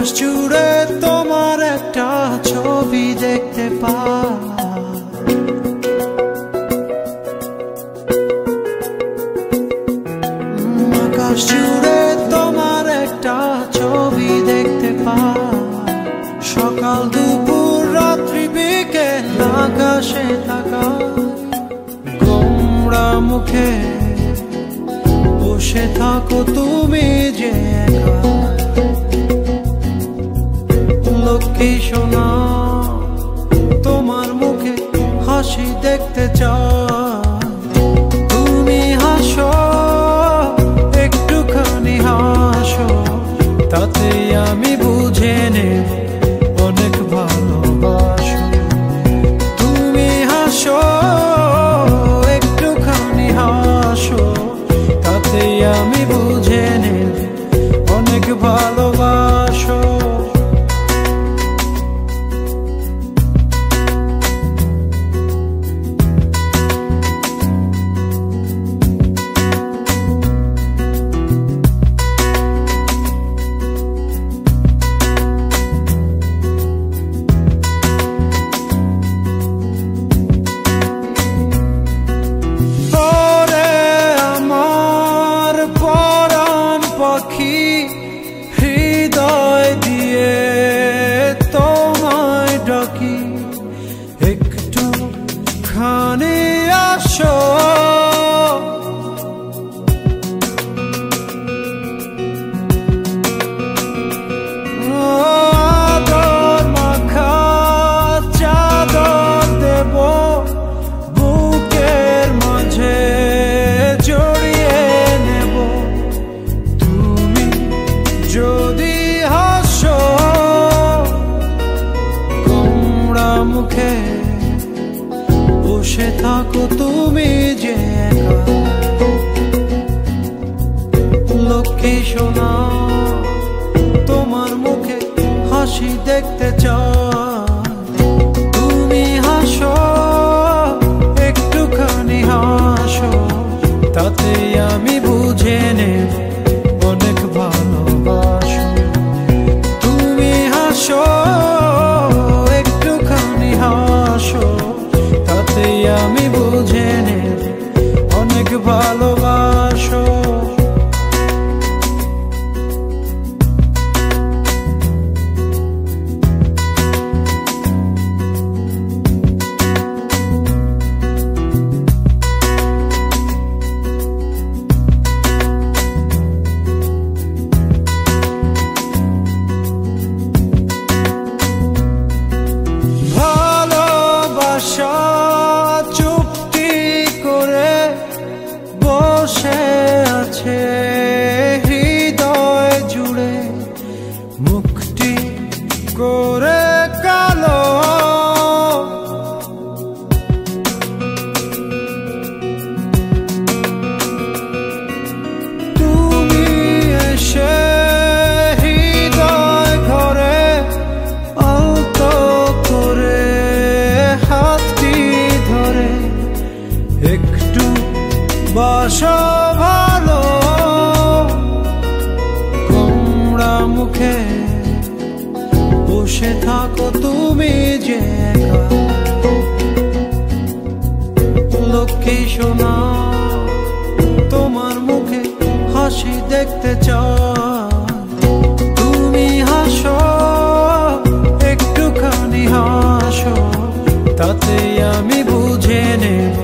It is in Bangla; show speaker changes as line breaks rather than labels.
আকাশ জুড়ে তোমার একটা ছবি দেখতে পাই। আকাশ জুড়ে তোমার একটা ছবি দেখতে পাই। সকাল দুপুর রাত্রি বিকেল আকাশে তাকাই। গোমড়া মুখে বসে থাকো তুমি যে একা। লক্ষ্মী সোনা তোমার মুখে হাসি দেখতে চাই। তুমি হাসো একটুখানি হাসো, তাতেই আমি বুঝে নেব অনেক ভালোবাসো। তুমি হাসো একটুখানি হাসো, তাতেই আমি বুঝে নেব অনেক ভালোবাসো। হৃদয় দিয়ে তোমায় ডাকি, একটু খানি আসো। আদর মাখা চাদর দেব বুকের মাঝে জড়িয়ে নেব। তুমি যদি হাসো গোমড়া মুখে বসে থাকো তুমি যে একা। লক্ষ্মী সোনা তোমার মুখে হাসি দেখতে চাই। তুমি হাসো একটুখানি হাসো, তাতেই আমি বুঝে নেব অনেক ভালোবাসো। তুমি হাসো একটুখানি হাসো, তাতেই আমি বুঝে নেব অনেক ভালোবাসো। চুক্তি করে বসে আছে হৃদয় জুড়ে, মুক্তি করে কালো। তুমি এসে হৃদয় ঘরে আলতো করে হাতটি ধরে একটু বাসো ভালো। গোমড়া মুখে বসে থাকো তুমি যে একা। লক্ষ্মী সোনা তোমার মুখে হাসি দেখতে চাই। তুমি হাসো একটুখানি হাসো, তাতেই আমি বুঝে নেব